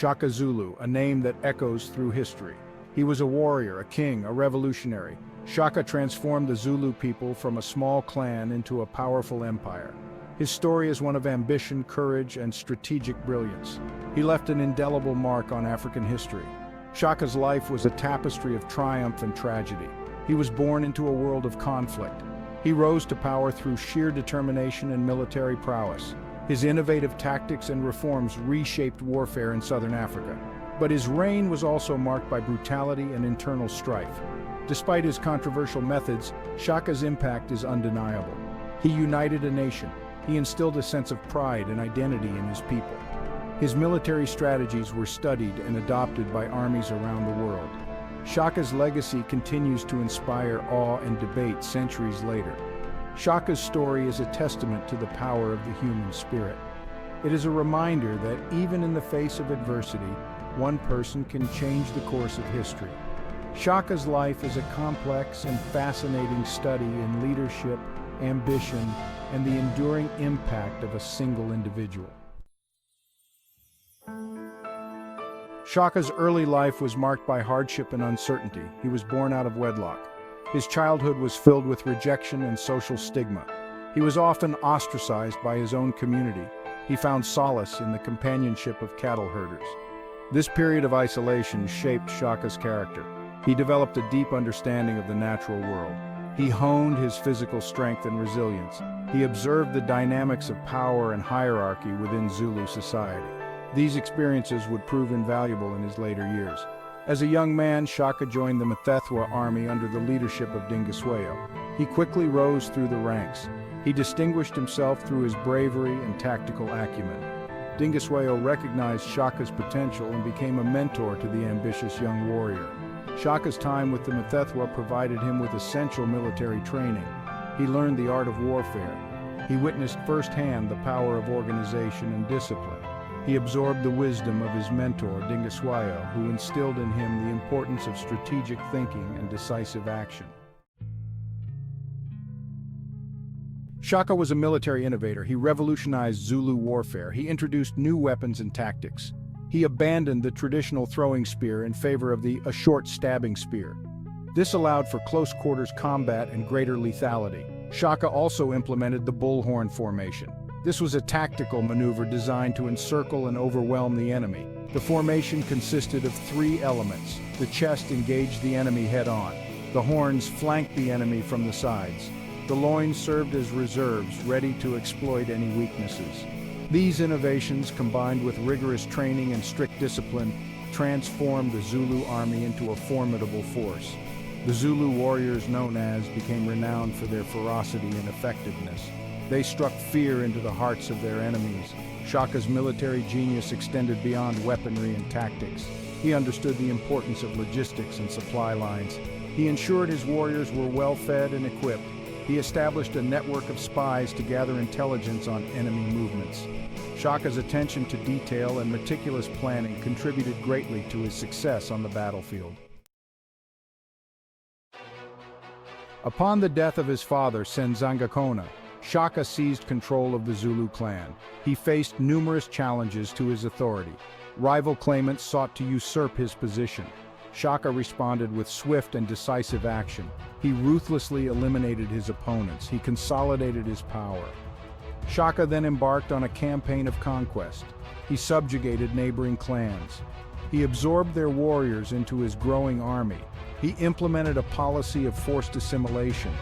Shaka Zulu, a name that echoes through history. He was a warrior, a king, a revolutionary. Shaka transformed the Zulu people from a small clan into a powerful empire. His story is one of ambition, courage, and strategic brilliance. He left an indelible mark on African history. Shaka's life was a tapestry of triumph and tragedy. He was born into a world of conflict. He rose to power through sheer determination and military prowess. His innovative tactics and reforms reshaped warfare in southern Africa. But his reign was also marked by brutality and internal strife. Despite his controversial methods, Shaka's impact is undeniable. He united a nation. He instilled a sense of pride and identity in his people. His military strategies were studied and adopted by armies around the world. Shaka's legacy continues to inspire awe and debate centuries later. Shaka's story is a testament to the power of the human spirit. It is a reminder that even in the face of adversity, one person can change the course of history. Shaka's life is a complex and fascinating study in leadership, ambition, and the enduring impact of a single individual. Shaka's early life was marked by hardship and uncertainty. He was born out of wedlock. His childhood was filled with rejection and social stigma. He was often ostracized by his own community. He found solace in the companionship of cattle herders. This period of isolation shaped Shaka's character. He developed a deep understanding of the natural world. He honed his physical strength and resilience. He observed the dynamics of power and hierarchy within Zulu society. These experiences would prove invaluable in his later years. As a young man, Shaka joined the Mthethwa army under the leadership of Dingiswayo. He quickly rose through the ranks. He distinguished himself through his bravery and tactical acumen. Dingiswayo recognized Shaka's potential and became a mentor to the ambitious young warrior. Shaka's time with the Mthethwa provided him with essential military training. He learned the art of warfare. He witnessed firsthand the power of organization and discipline. He absorbed the wisdom of his mentor, Dingiswayo, who instilled in him the importance of strategic thinking and decisive action. Shaka was a military innovator. He revolutionized Zulu warfare. He introduced new weapons and tactics. He abandoned the traditional throwing spear in favor of a short stabbing spear. This allowed for close-quarters combat and greater lethality. Shaka also implemented the bullhorn formation. This was a tactical maneuver designed to encircle and overwhelm the enemy. The formation consisted of three elements. The chest engaged the enemy head-on. The horns flanked the enemy from the sides. The loins served as reserves, ready to exploit any weaknesses. These innovations, combined with rigorous training and strict discipline, transformed the Zulu army into a formidable force. The Zulu warriors known as became renowned for their ferocity and effectiveness. They struck fear into the hearts of their enemies. Shaka's military genius extended beyond weaponry and tactics. He understood the importance of logistics and supply lines. He ensured his warriors were well-fed and equipped. He established a network of spies to gather intelligence on enemy movements. Shaka's attention to detail and meticulous planning contributed greatly to his success on the battlefield. Upon the death of his father, Senzangakona, Shaka seized control of the Zulu clan. He faced numerous challenges to his authority. Rival claimants sought to usurp his position. Shaka responded with swift and decisive action. He ruthlessly eliminated his opponents. He consolidated his power. Shaka then embarked on a campaign of conquest. He subjugated neighboring clans. He absorbed their warriors into his growing army. He implemented a policy of forced assimilation.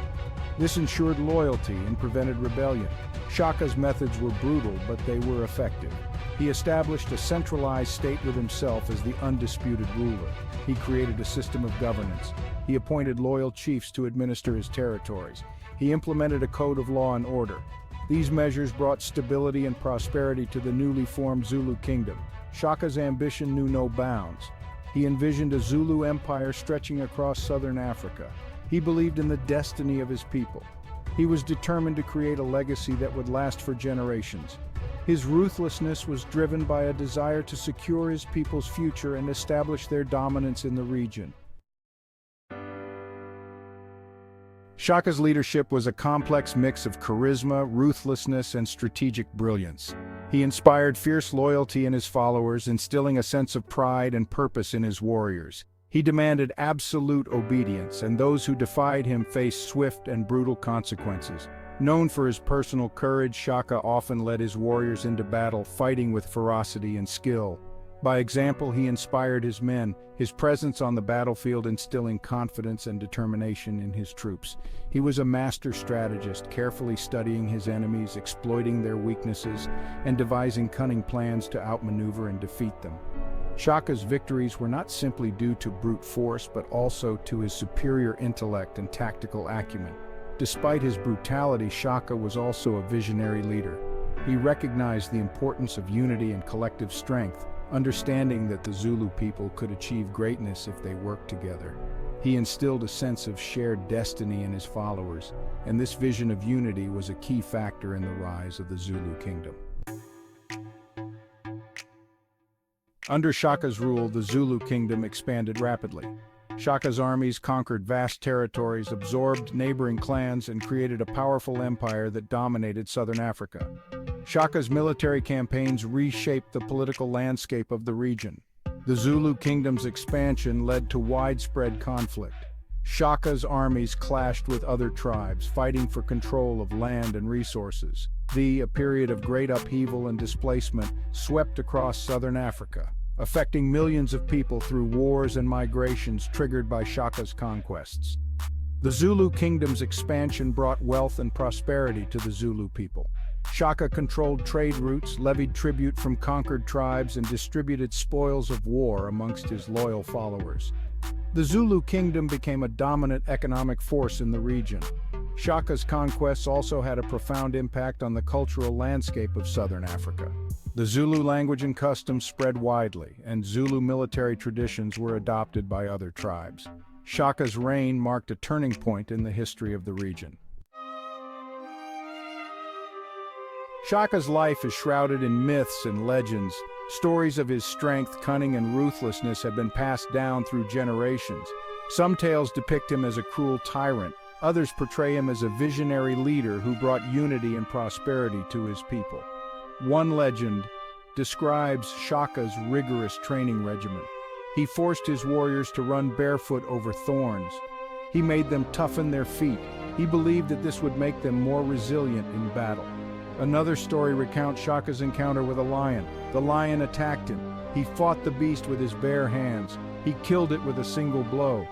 This ensured loyalty and prevented rebellion. Shaka's methods were brutal, but they were effective. He established a centralized state with himself as the undisputed ruler. He created a system of governance. He appointed loyal chiefs to administer his territories. He implemented a code of law and order. These measures brought stability and prosperity to the newly formed Zulu Kingdom. Shaka's ambition knew no bounds. He envisioned a Zulu empire stretching across southern Africa. He believed in the destiny of his people. He was determined to create a legacy that would last for generations. His ruthlessness was driven by a desire to secure his people's future and establish their dominance in the region. Shaka's leadership was a complex mix of charisma, ruthlessness, and strategic brilliance. He inspired fierce loyalty in his followers, instilling a sense of pride and purpose in his warriors. He demanded absolute obedience, and those who defied him faced swift and brutal consequences. Known for his personal courage, Shaka often led his warriors into battle, fighting with ferocity and skill. By example, he inspired his men, his presence on the battlefield instilling confidence and determination in his troops. He was a master strategist, carefully studying his enemies, exploiting their weaknesses, and devising cunning plans to outmaneuver and defeat them. Shaka's victories were not simply due to brute force, but also to his superior intellect and tactical acumen. Despite his brutality, Shaka was also a visionary leader. He recognized the importance of unity and collective strength, understanding that the Zulu people could achieve greatness if they worked together. He instilled a sense of shared destiny in his followers, and this vision of unity was a key factor in the rise of the Zulu Kingdom. Under Shaka's rule, the Zulu Kingdom expanded rapidly. Shaka's armies conquered vast territories, absorbed neighboring clans, and created a powerful empire that dominated southern Africa. Shaka's military campaigns reshaped the political landscape of the region. The Zulu Kingdom's expansion led to widespread conflict. Shaka's armies clashed with other tribes, fighting for control of land and resources. A period of great upheaval and displacement swept across southern Africa, affecting millions of people through wars and migrations triggered by Shaka's conquests. The Zulu Kingdom's expansion brought wealth and prosperity to the Zulu people. Shaka controlled trade routes, levied tribute from conquered tribes, and distributed spoils of war amongst his loyal followers. The Zulu Kingdom became a dominant economic force in the region. Shaka's conquests also had a profound impact on the cultural landscape of southern Africa. The Zulu language and customs spread widely, and Zulu military traditions were adopted by other tribes. Shaka's reign marked a turning point in the history of the region. Shaka's life is shrouded in myths and legends. Stories of his strength, cunning, and ruthlessness have been passed down through generations. Some tales depict him as a cruel tyrant. Others portray him as a visionary leader who brought unity and prosperity to his people. One legend describes Shaka's rigorous training regimen. He forced his warriors to run barefoot over thorns. He made them toughen their feet. He believed that this would make them more resilient in battle. Another story recounts Shaka's encounter with a lion. The lion attacked him. He fought the beast with his bare hands. He killed it with a single blow.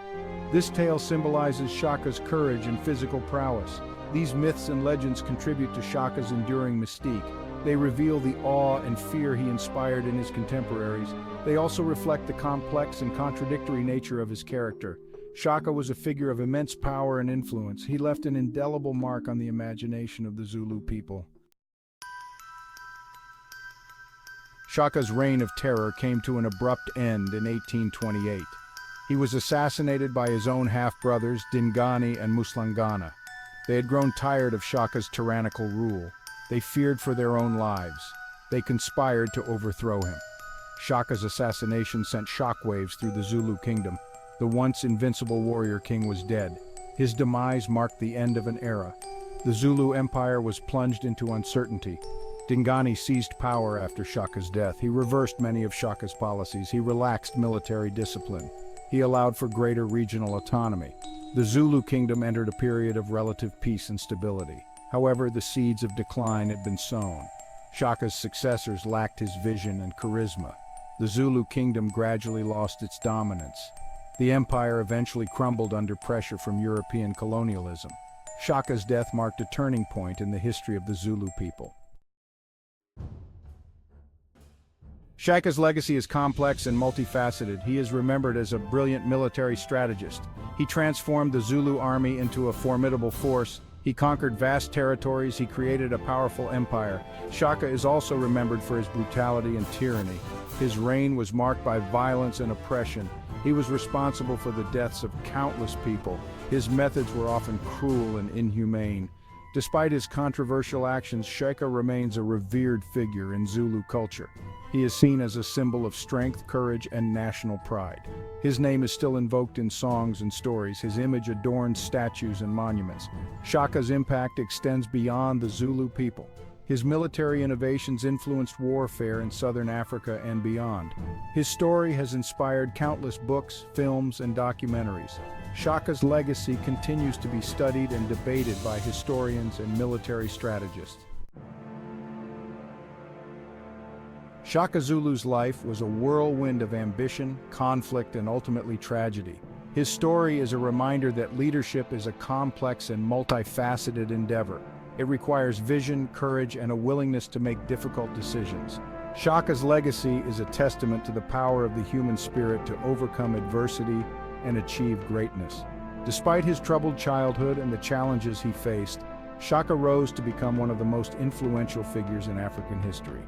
This tale symbolizes Shaka's courage and physical prowess. These myths and legends contribute to Shaka's enduring mystique. They reveal the awe and fear he inspired in his contemporaries. They also reflect the complex and contradictory nature of his character. Shaka was a figure of immense power and influence. He left an indelible mark on the imagination of the Zulu people. Shaka's reign of terror came to an abrupt end in 1828. He was assassinated by his own half-brothers, Dingani and Muslangana. They had grown tired of Shaka's tyrannical rule. They feared for their own lives. They conspired to overthrow him. Shaka's assassination sent shockwaves through the Zulu Kingdom. The once invincible warrior king was dead. His demise marked the end of an era. The Zulu Empire was plunged into uncertainty. Dingani seized power after Shaka's death. He reversed many of Shaka's policies. He relaxed military discipline. He allowed for greater regional autonomy. The Zulu Kingdom entered a period of relative peace and stability. However, the seeds of decline had been sown. Shaka's successors lacked his vision and charisma. The Zulu Kingdom gradually lost its dominance. The empire eventually crumbled under pressure from European colonialism. Shaka's death marked a turning point in the history of the Zulu people. Shaka's legacy is complex and multifaceted. He is remembered as a brilliant military strategist. He transformed the Zulu army into a formidable force. He conquered vast territories. He created a powerful empire. Shaka is also remembered for his brutality and tyranny. His reign was marked by violence and oppression. He was responsible for the deaths of countless people. His methods were often cruel and inhumane. Despite his controversial actions, Shaka remains a revered figure in Zulu culture. He is seen as a symbol of strength, courage, and national pride. His name is still invoked in songs and stories. His image adorns statues and monuments. Shaka's impact extends beyond the Zulu people. His military innovations influenced warfare in southern Africa and beyond. His story has inspired countless books, films, and documentaries. Shaka's legacy continues to be studied and debated by historians and military strategists. Shaka Zulu's life was a whirlwind of ambition, conflict, and ultimately tragedy. His story is a reminder that leadership is a complex and multifaceted endeavor. It requires vision, courage, and a willingness to make difficult decisions. Shaka's legacy is a testament to the power of the human spirit to overcome adversity and achieve greatness. Despite his troubled childhood and the challenges he faced, Shaka rose to become one of the most influential figures in African history.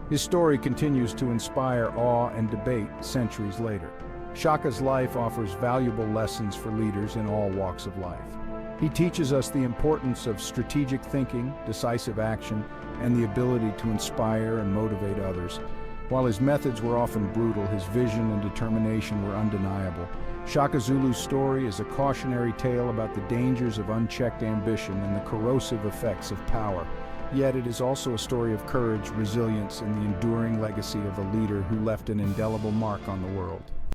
His story continues to inspire awe and debate centuries later. Shaka's life offers valuable lessons for leaders in all walks of life. He teaches us the importance of strategic thinking, decisive action, and the ability to inspire and motivate others. While his methods were often brutal, his vision and determination were undeniable. Shaka Zulu's story is a cautionary tale about the dangers of unchecked ambition and the corrosive effects of power. Yet it is also a story of courage, resilience, and the enduring legacy of a leader who left an indelible mark on the world.